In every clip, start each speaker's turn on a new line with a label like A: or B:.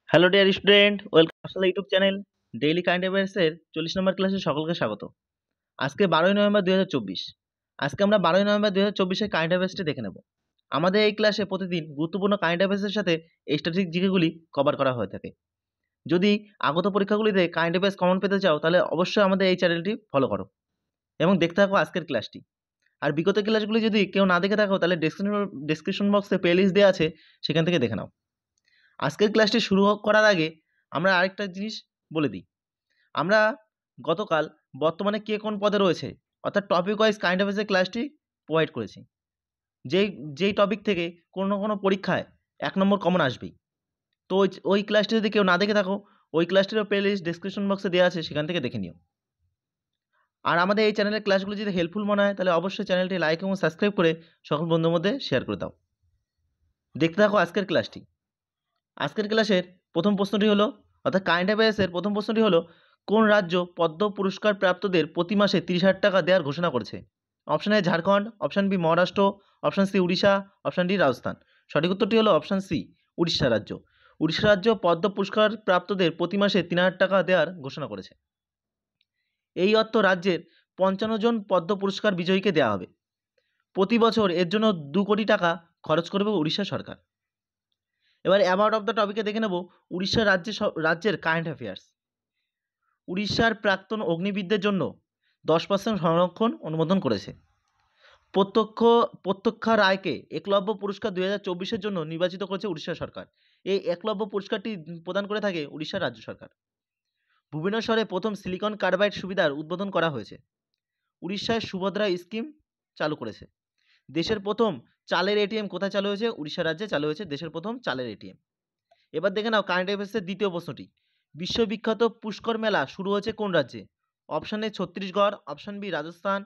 A: Hello dear student, welcome আসলে YouTube channel daily current অ্যাফেয়ার্সের 40 নম্বর ক্লাসে সকলকে স্বাগত। আজকে 12ই নভেম্বর 2024। আজকে আমরা 12ই নভেম্বর 2024-এর কারেন্ট অ্যাফেয়ার্সটি দেখে নেব। আমাদের এই ক্লাসে প্রতিদিন গুরুত্বপূর্ণ কারেন্ট অ্যাফেয়ার্সের সাথে স্ট্যাটিস্টিক জিকেগুলি কভার করা হয়ে থাকে। যদি আগত পরীক্ষাগুলিতে কারেন্ট অ্যাফেয়ার্স কমন পেতে চাও তাহলে অবশ্যই আমাদের এই চ্যানেলটি ফলো করো এবং দেখতে থাকো আজকের ক্লাসটি। আর বিগত ক্লাসগুলি যদি কেউ না দেখে থাকো তাহলে ডেসক্রিপশন বক্সে প্লেলিস্ট দেওয়া আছে, সেখান থেকে দেখে নাও। আজকের ক্লাসটি শুরু করার আগে আমরা আরেকটা জিনিস বলে দিই। আমরা গতকাল বর্তমানে কে কোন পদে রয়েছে অর্থাৎ টপিক ওয়াইজ কারেন্ট অ্যাফেয়ার্সের ক্লাসটি প্রোভাইড করেছি। যেই যেই টপিক থেকে কোনো না কোনো পরীক্ষায় 1 নম্বর কমন আসবেই। তো ওই ক্লাসটি যদি কেউ না দেখে থাকো, ওই ক্লাসটিরও প্লেলিস্ট ডেসক্রিপশন বক্সে দেওয়া আছে, সেখান থেকে দেখে নিও। আর আমাদের এই চ্যানেলের ক্লাসগুলো যদি হেল্পফুল মনে হয় তাহলে অবশ্যই চ্যানেলটি লাইক এবং সাবস্ক্রাইব করে সকল বন্ধুর মধ্যে শেয়ার করে দাও। দেখতে থাকো আজকের ক্লাসটি। আজকের ক্লাসের প্রথম প্রশ্নটি হলো, অর্থাৎ কারেন্ট অ্যাফেয়ার্সের প্রথম প্রশ্নটি হলো, কোন রাজ্য পদ্ম পুরস্কার প্রাপ্তদের প্রতি মাসে 30,000 টাকা দেওয়ার ঘোষণা করেছে? Option A Jharkhand, option B Maharashtra, option C Orissa, option D Rajasthan. সঠিক উত্তরটি হলো অপশন সি উড়িষ্যা রাজ্য। উড়িষ্যা রাজ্য পদ্ম পুরস্কার প্রাপ্তদের প্রতি মাসে 3,000 টাকা দেওয়ার ঘোষণা করেছে। এই অর্থ রাজ্যের 55 জন পদ্ম পুরস্কার বিজয়ীকে দেওয়া হবে। প্রতি বছর এর জন্য 2 কোটি টাকা খরচ করবে উড়িষ্যা সরকার। এবার অ্যাবাউট অফ দ্য টপিকে দেখে নেব উড়িষ্যা রাজ্যের কারেন্ট অ্যাফেয়ার্স। উড়িষ্যার প্রাক্তন অগ্নিবিদদের জন্য 10% সংরক্ষণ অনুমোদন করেছে। প্রত্যক্ষা রায়কে একলব্য পুরস্কার 2024-এর জন্য নির্বাচিত করেছে উড়িষ্যা সরকার। এই একলব্য পুরস্কারটি প্রদান করে থাকে উড়িষ্যা রাজ্য সরকার। ভুবনেশ্বরে প্রথম সিলিকন কার্বাইড সুবিধার উদ্বোধন করা হয়েছে। উড়িষ্যায় সুভদ্রা স্কিম চালু করেছে। দেশের প্রথম চালের এটিএম কোথায় চালু হয়েছে? উড়িষ্যা রাজ্যে চালু হয়েছে দেশের প্রথম চালের এটিএম। এবার দেখে নাও কারেন্ট অ্যাফেয়ার্সের দ্বিতীয় প্রশ্নটি। বিশ্ববিখ্যাত পুষ্কর মেলা শুরু হয়েছে কোন রাজ্যে? Option A Chhattisgarh, option B Rajasthan,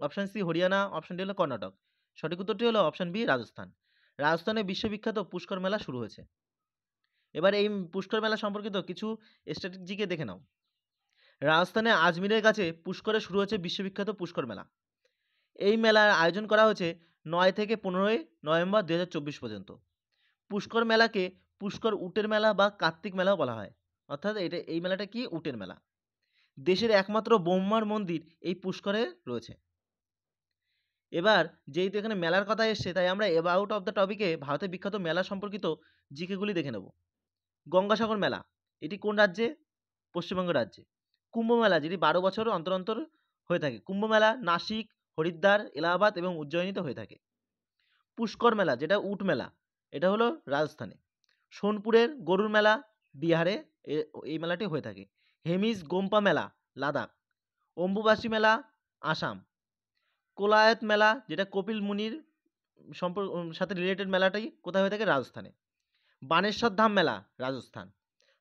A: option C Haryana, option D হলো কর্ণাটক। সঠিক উত্তরটি হলো অপশন বি রাজস্থান। রাজস্থানে বিশ্ববিখ্যাত পুষ্কর মেলা শুরু হয়েছে। এবার এই পুষ্কর মেলা সম্পর্কিত কিছু স্ট্র্যাটেজিকে দেখে নাও। রাজস্থানে আজমিরের কাছে পুষ্করে শুরু হয়েছে বিশ্ববিখ্যাত পুষ্কর মেলা। এই মেলার আয়োজন করা হয়েছে 9 থেকে 15 নভেম্বর 2024 পর্যন্ত। পুষ্কর মেলাকে পুষ্কর উটের মেলা বা কার্তিক মেলাও বলা হয়, অর্থাৎ এই মেলাটা কি উটের মেলা। দেশের একমাত্র ব্রহ্মার মন্দির এই পুষ্করে রয়েছে। এবার যেহেতু এখানে মেলার কথা এসছে তাই আমরা অ্যাবাউট অফ দ্য টপিকে ভারতের বিখ্যাত মেলা সম্পর্কিত জিকেগুলি দেখে নেব। গঙ্গাসাগর মেলা, এটি কোন রাজ্যে? পশ্চিমবঙ্গ রাজ্যে। কুম্ভ মেলা, যেটি 12 বছর অন্তর অন্তর হয়ে থাকে। কুম্ভ মেলা নাসিক, হরিদ্বার, এলাহাবাদ এবং উজ্জয়িনীতে হয়ে থাকে। পুষ্কর মেলা, যেটা উট মেলা, এটা হলো রাজস্থানে। সোনপুরের গরুর মেলা বিহারে এই মেলাটি হয়ে থাকে। হেমিস গোম্পা মেলা লাদাখ। অম্বুবাসী মেলা আসাম। কোলায়ত মেলা, যেটা কপিল মুনির সাথে রিলেটেড মেলাটাই কোথায় হয়ে থাকে? রাজস্থানে। বানেশ্বর ধাম মেলা রাজস্থান।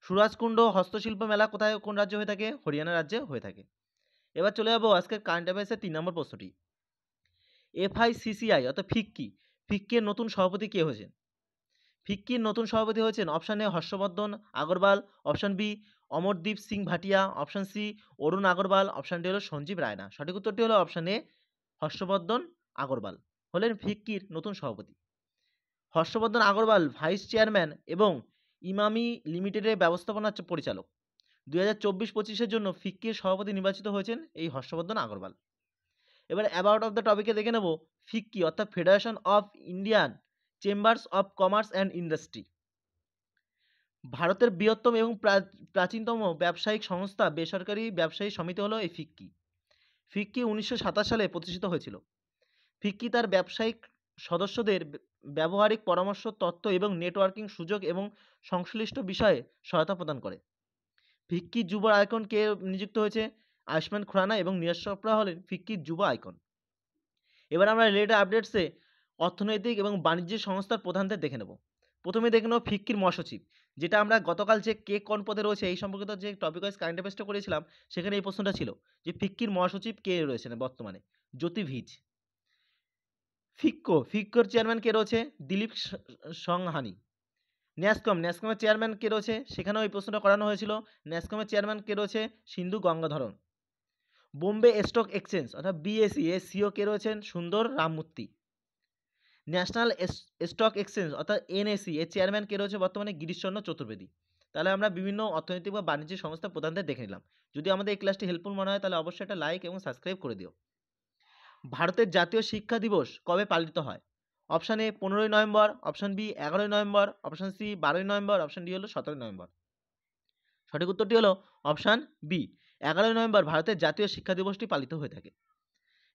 A: সুরাজকুণ্ড হস্তশিল্প মেলা কোথায়, কোন রাজ্যে হয়ে থাকে? হরিয়ানা রাজ্যে হয়ে থাকে। এবার চলে যাবো আজকের কারেন্ট অ্যাফেয়ার্সের 3 নম্বর প্রশ্নটি। এফআইসিসিআই অর্থাৎ ফিক্কির নতুন সভাপতি কে হয়েছেন? ফিক্কির নতুন সভাপতি হয়েছেন option A Harshvardhan Agarwal, option B Amardeep Singh Bhatia, option C Arun Agarwal, option D হলো সঞ্জীব রায়না। সঠিক উত্তরটি হলো অপশান এ হর্ষবর্ধন আগরওয়াল হলেন ফিক্কির নতুন সভাপতি। হর্ষবর্ধন আগরওয়াল ভাইস চেয়ারম্যান এবং ইমামি লিমিটেডের ব্যবস্থাপনা পরিচালক। 2024-25-এর জন্য ফিক্কির সভাপতি নির্বাচিত হয়েছেন এই হর্ষবর্ধন আগরওয়াল। এবার অ্যাবাউট অফ দ্য টপিকে দেখে নেব ফিক্কি অর্থাৎ federation of Indian chambers of commerce and industry. ভারতের বৃহত্তম এবং প্রাচীনতম ব্যবসায়িক সংস্থা বেসরকারি ব্যবসায়ী সমিতি হলো এই ফিক্কি। ফিক্কি 1927 সালে প্রতিষ্ঠিত হয়েছিল। ফিক্কি তার ব্যবসায়িক সদস্যদের ব্যবহারিক পরামর্শ, তথ্য এবং নেটওয়ার্কিং সুযোগ এবং সংশ্লিষ্ট বিষয়ে সহায়তা প্রদান করে। ফিক্কি যুব আইকন কে নিযুক্ত হয়েছে? আয়ুষ্মান খুরানা এবং নীরজ চোপড়া হলেন ফিক্কির যুব আইকন। এবার আমরা রিলেটেড আপডেটসে অর্থনৈতিক এবং বাণিজ্য সংস্থার প্রধানদের দেখে নেব। প্রথমে দেখে নেব ফিক্কির মহাসচিব, যেটা আমরা গতকাল যে কে কোন পদে রয়েছে এই সম্পর্কিত যে টপিক ওয়াইজ কারেন্ট অ্যাফেয়ার্সটা করেছিলাম সেখানে এই প্রশ্নটা ছিল যে ফিক্কির মহাসচিব কে রয়েছেন বর্তমানে? জ্যোতি ভিজ। ফিক্কোর চেয়ারম্যান কে রয়েছে? দিলীপ সংহানি। ন্যাসকমের চেয়ারম্যান কে রয়েছে? সেখানেও এই প্রশ্নটা করানো হয়েছিল। ন্যাসকমের চেয়ারম্যান কে রয়েছে? সিন্ধু গঙ্গাধরন। বোম্বে স্টক এক্সচেঞ্জ অর্থাৎ বিএসই এর সিও কে রয়েছেন? সুন্দর রামমূর্তি। ন্যাশনাল স্টক এক্সচেঞ্জ অর্থাৎ এনএসই এর চেয়ারম্যান কে রয়েছে বর্তমানে? গিরিশচন্দ্র চতুর্বেদী। তাহলে আমরা বিভিন্ন অর্থনৈতিক বা বাণিজ্যিক সংস্থা প্রধানদের দেখে নিলাম। যদি আমাদের এই ক্লাসটি হেল্পফুল মনে হয় তাহলে অবশ্যই একটা লাইক এবং সাবস্ক্রাইব করে দিও। ভারতের জাতীয় শিক্ষা দিবস কবে পালিত হয়? অপশান এ 15ই নভেম্বর, অপশান বি 11ই নভেম্বর, অপশান সি 12ই নভেম্বর, অপশান ডি হলো 17ই নভেম্বর। সঠিক উত্তরটি হলো অপশান বি 11ই নভেম্বর ভারতের জাতীয় শিক্ষা দিবসটি পালিত হয়ে থাকে।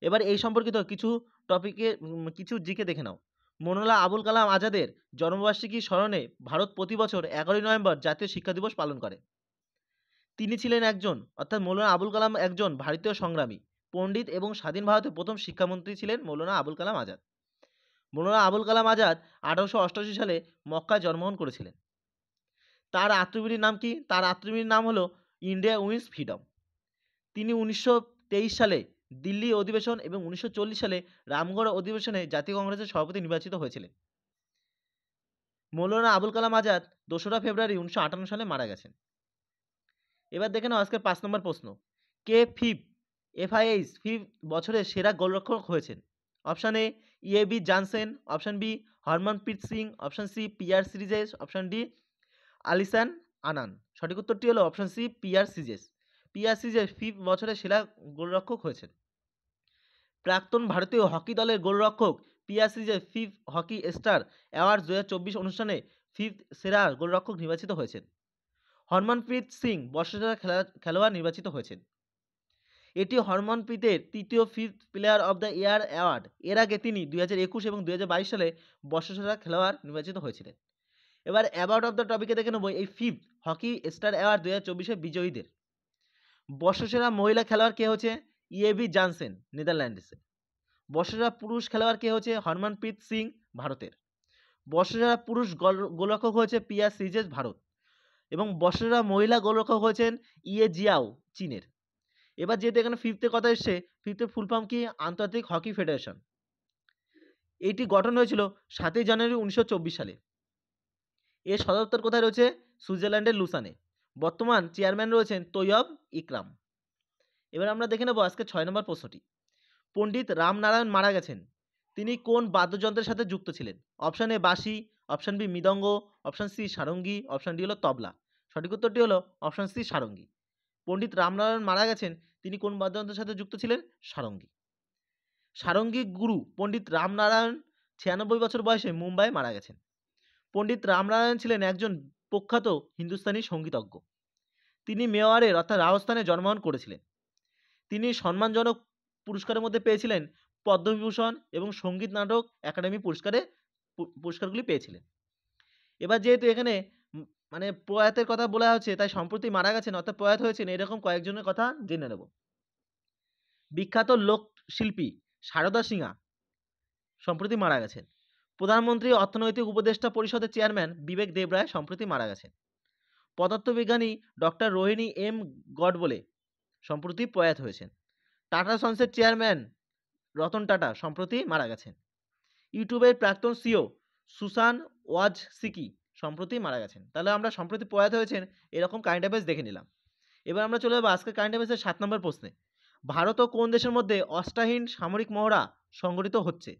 A: এবার এই সম্পর্কিত কিছু টপিকে কিছু জিকে দেখে নাও। মৌলানা আবুল কালাম আজাদের জন্মবার্ষিকী স্মরণে ভারত প্রতি বছর 11ই নভেম্বর জাতীয় শিক্ষা দিবস পালন করে। তিনি ছিলেন একজন অর্থাৎ মৌলানা আবুল কালাম একজন ভারতীয় সংগ্রামী, পণ্ডিত এবং স্বাধীন ভারতের প্রথম শিক্ষামন্ত্রী ছিলেন মৌলানা আবুল কালাম আজাদ। মৌলানা আবুল কালাম আজাদ 1888 সালে মক্কায় জন্মগ্রহণ করেছিলেন। তার আত্মজীবনীর নাম কি? তার আত্মজীবনীর নাম হলো ইন্ডিয়া উইন্স ফ্রিডম। তিনি 1923 সালে দিল্লি অধিবেশন এবং 1940 সালে রামগড় অধিবেশনে জাতীয় কংগ্রেসের সভাপতি নির্বাচিত হয়েছিলেন। মৌলানা আবুল কালাম আজাদ 2রা ফেব্রুয়ারি 1958 সালে মারা গেছেন। এবার দেখে নাও আজকের 5 নম্বর প্রশ্ন। কে FIH বছরের সেরা গোলরক্ষক হয়েছেন? অপশান এ ইএবি Johnson, option B Harmanpreet Singh, option C PR Sreejesh, option D আলিসান আনান। সঠিক উত্তরটি হলো option C PR Sreejesh. PR Sreejesh বছরের সেরা গোলরক্ষক হয়েছেন। প্রাক্তন ভারতীয় হকি দলের গোলরক্ষক PR সিরিজের হকি স্টার অ্যাওয়ার্ড 2024 অনুষ্ঠানে সেরা গোলরক্ষক নির্বাচিত হয়েছেন। হরমনপ্রীত সিং বর্ষসেরা খেলোয়াড় নির্বাচিত হয়েছেন। এটি হরমনপ্রীতের তৃতীয় player of the year award. এর আগে তিনি 2021 এবং 2022 সালে বর্ষসেরা খেলোয়াড় নির্বাচিত হয়েছিলেন। এবার অ্যাওয়ার্ড অব দ্য টপিকে দেখে নেব এই হকি স্টার অ্যাওয়ার্ড 2024-এর বিজয়ীদের। বর্ষসেরা মহিলা খেলোয়াড় কে হচ্ছে? ইএবি জনসন, নেদারল্যান্ডসে। বর্ষসেরা পুরুষ খেলোয়াড় কে হচ্ছে? হরমনপ্রীত সিং, ভারতের। বর্ষসেরা পুরুষ গোলরক্ষক হয়েছে PR সিরিজেস, ভারত। এবং বর্ষসেরা মহিলা গোলরক্ষক হয়েছেন ইয়ে জিয়াও, চীনের। এবার যেহেতু এখানে ফিফথের কথা এসছে, ফিফথের ফুল ফর্ম কি? আন্তর্জাতিক হকি ফেডারেশন। এটি গঠন হয়েছিল 7ই জানুয়ারি 1924 সালে। এর সদর দপ্তর কোথায় রয়েছে? সুইজারল্যান্ডের লুসানে। বর্তমান চেয়ারম্যান রয়েছেন তৈয়ব ইকরাম। এবার আমরা দেখে নেব আজকে 6 নম্বর প্রশ্নটি। পণ্ডিত রামনারায়ণ মারা গেছেন, তিনি কোন বাদ্যযন্ত্রের সাথে যুক্ত ছিলেন? অপশান এ বাঁশি, অপশান বি মৃদঙ্গ, অপশান সি সারঙ্গী, অপশান ডি হলো তবলা। সঠিক উত্তরটি হলো অপশান সি সারঙ্গী। পণ্ডিত রামনারায়ণ মারা গেছেন, তিনি কোন বাদ্যযন্ত্রের সাথে যুক্ত ছিলেন? সারঙ্গী। সারঙ্গী গুরু পণ্ডিত রামনারায়ণ 96 বছর বয়সে মুম্বাইয়ে মারা গেছেন। পণ্ডিত রামনারায়ণ ছিলেন একজন প্রখ্যাত হিন্দুস্তানি সঙ্গীতজ্ঞ। তিনি মেওয়ারের অর্থাৎ রাজস্থানে জন্মগ্রহণ করেছিলেন। তিনি সম্মানজনক পুরস্কারের মধ্যে পেয়েছিলেন পদ্মবিভূষণ এবং সঙ্গীত নাটক একাডেমি পুরস্কারগুলি পেয়েছিলেন। এবার যেহেতু এখানে মানে প্রয়াতের কথা বলা হচ্ছে, তাই সম্প্রতি মারা গেছেন অর্থাৎ প্রয়াত হয়েছেন এরকম কয়েকজনের কথা জেনে নেব। বিখ্যাত লোকশিল্পী সারদা সিনহা সম্প্রতি মারা গেছেন। প্রধানমন্ত্রী অর্থনৈতিক উপদেষ্টা পরিষদের চেয়ারম্যান বিবেক দেবরায় সম্প্রতি মারা গেছেন। পদার্থবিজ্ঞানী ডক্টর রোহিণী M গডবোলে সম্প্রতি প্রয়াত হয়েছেন। টাটা সন্সের চেয়ারম্যান রতন টাটা সম্প্রতি মারা গেছেন। ইউটিউবের প্রাক্তন CEO সুসান ওয়াজসিকি সম্প্রতি মারা গেছেন। তাহলে আমরা সম্প্রতি প্রয়াত হয়েছেন এরকম কারেন্ট অ্যাফেয়ার্স দেখে নিলাম। এবার আমরা চলে যাবো আজকের কারেন্ট অ্যাফেয়ার্সের 7 নম্বর প্রশ্নে। ভারত ও কোন দেশের মধ্যে অস্ত্রহীন সামরিক মহড়া সংগঠিত হচ্ছে?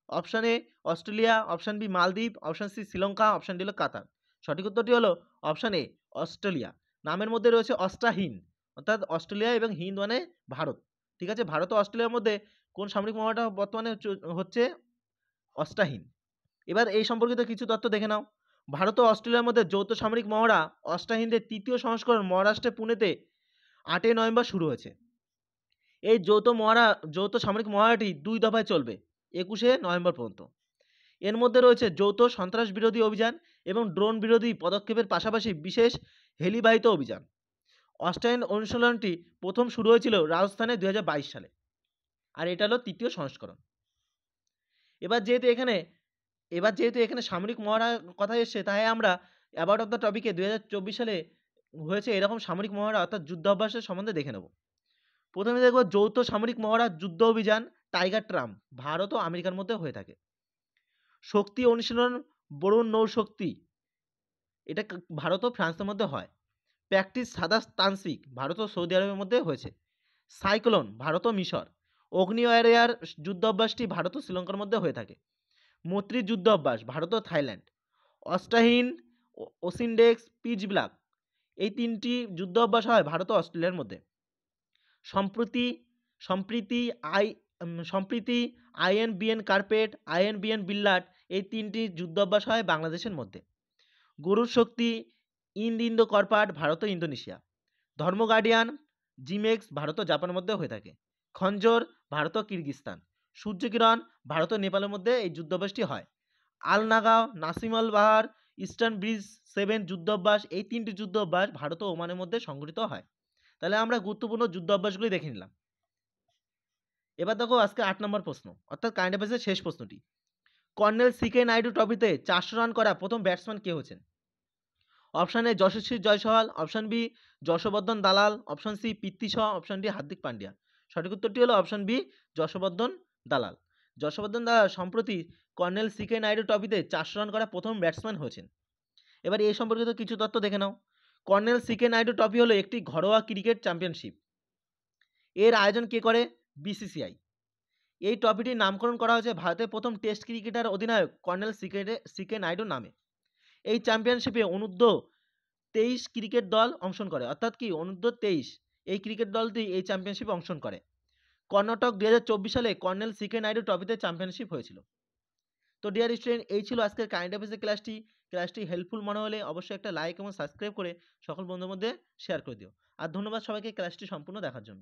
A: Option A Australia, option B মালদ্বীপ, option C Sri Lanka, option D হলো কাতার। সঠিক উত্তরটি হলো অপশান এ অস্ট্রেলিয়া। নামের মধ্যে রয়েছে অস্ত্রহীন, অর্থাৎ অস্ট্রেলিয়া এবং হিন্দ মানে ভারত। ঠিক আছে, ভারত ও অস্ট্রেলিয়ার মধ্যে কোন সামরিক মহড়াটা বর্তমানে হচ্ছে? অস্ত্রহীন। এবার এই সম্পর্কিত কিছু তথ্য দেখে নাও। ভারত ও অস্ট্রেলিয়ার মধ্যে যৌথ সামরিক মহড়া অস্ত্রহীনদের তৃতীয় সংস্করণ মহারাষ্ট্রের পুনেতে 8ই নভেম্বর শুরু হয়েছে। এই যৌথ সামরিক মহড়াটি 2 দফায় চলবে 21শে নভেম্বর পর্যন্ত। এর মধ্যে রয়েছে যৌথ সন্ত্রাস বিরোধী অভিযান এবং ড্রোন বিরোধী পদক্ষেপের পাশাপাশি বিশেষ হেলিবাহিত অভিযান। অস্ত্রায়ন অনুশীলনটি প্রথম শুরু হয়েছিল রাজস্থানে 2022 সালে, আর এটা হলো তৃতীয় সংস্করণ। এবার যেহেতু এখানে সামরিক মহড়ার কথা এসছে, তাই আমরা অ্যাবাউট অফ দ্য টপিকে 2024 সালে হয়েছে এরকম সামরিক মহড়া অর্থাৎ যুদ্ধ অভ্যাসের সম্বন্ধে দেখে নেব। প্রথমে দেখব যৌথ সামরিক মহড়া যুদ্ধ অভিযান টাইগার ট্রাম্প ভারত ও আমেরিকার মধ্যে হয়ে থাকে। শক্তি অনুশীলন বরুণ নৌশক্তি, এটা ভারত ও ফ্রান্সের মধ্যে হয়। প্র্যাকটিস সাদা তান্ত্রিক ভারত ও সৌদি আরবের মধ্যে হয়েছে। সাইক্লোন ভারত ও মিশর। অগ্নি ওয়ারিয়ার যুদ্ধ অভ্যাসটি ভারত ও শ্রীলঙ্কার মধ্যে হয়ে থাকে। মৈত্রী যুদ্ধ অভ্যাস ভারত ও থাইল্যান্ড। অস্ত্রহীন ওসিনডেক্স পিচ ব্ল্যাক এই 3টি যুদ্ধ অভ্যাস হয় ভারত ও অস্ট্রেলিয়ার মধ্যে। সম্প্রতি সম্প্রীতি সম্প্রীতি আইএনবিএন কার্পেট, আইএনবিএন বিল্লাট এই 3টি যুদ্ধ অভ্যাস হয় বাংলাদেশের মধ্যে। গরুর শক্তি ইন্দো কর্পাট ভারত ও ইন্দোনেশিয়া। ধর্ম গার্ডিয়ান জিমেক্স ভারত ও জাপানের মধ্যে হয়ে থাকে। খঞ্জর ভারত ও কিরগিস্তান। সূর্যকিরণ ভারত ও নেপালের মধ্যে এই যুদ্ধাভ্যাসটি হয়। আলনাগাঁও, নাসিমল বাহার, ইস্টার্ন ব্রিজ 7 যুদ্ধ অভ্যাস এই 3টি যুদ্ধ অভ্যাস ভারত ও ওমানের মধ্যে সংঘটিত হয়। তাহলে আমরা গুরুত্বপূর্ণ যুদ্ধ অভ্যাসগুলি দেখে নিলাম। এবার দেখো আজকে 8 নম্বর প্রশ্ন, অর্থাৎ কারেন্ট অ্যাফেয়ার্সের শেষ প্রশ্নটি। কর্নেল সিকে নাইডু ট্রফিতে 400 রান করা প্রথম ব্যাটসম্যান কে হয়েছেন? Option A Yashasvi Jaiswal, option B Yashvardhan Dalal, option C Prithvi Shaw, option D Hardik Pandya. সঠিক উত্তরটি হলো অপশন বি যশবর্ধন দালাল। যশবর্ধন দালাল সম্প্রতি কর্নেল সিকে নাইডু ট্রফিতে 400 রান করা প্রথম ব্যাটসম্যান হয়েছেন। এবার এই সম্পর্কিত কিছু তথ্য দেখে নাও। কর্নেল সিকে নাইডু ট্রফি হলো একটি ঘরোয়া ক্রিকেট চ্যাম্পিয়নশিপ। এর আয়োজন কে করে? বিসিসিআই। এই ট্রফিটির নামকরণ করা হয়েছে ভারতের প্রথম টেস্ট ক্রিকেটার অধিনায়ক কর্নেল সিকে নাইডুর নামে। এই চ্যাম্পিয়নশিপে অনূর্ধ্ব-23 ক্রিকেট দল অংশগ্রহণ করে, অর্থাৎ কি অনূর্ধ্ব-23 এই ক্রিকেট দলটি এই চ্যাম্পিয়নশিপে অংশগ্রহণ করে। কর্ণাটক 2024 সালে কর্নেল সিকে নাইডু ট্রফিতে চ্যাম্পিয়নশিপ হয়েছিল। তো ডিয়ার স্টুডেন্ট, এই ছিল আজকের কারেন্ট অ্যাফেয়ার্সের ক্লাসটি হেল্পফুল মনে হলে অবশ্যই একটা লাইক এবং সাবস্ক্রাইব করে সকল বন্ধুদের মধ্যে শেয়ার করে দিও। আর ধন্যবাদ সবাইকে ক্লাসটি সম্পূর্ণ দেখার জন্য।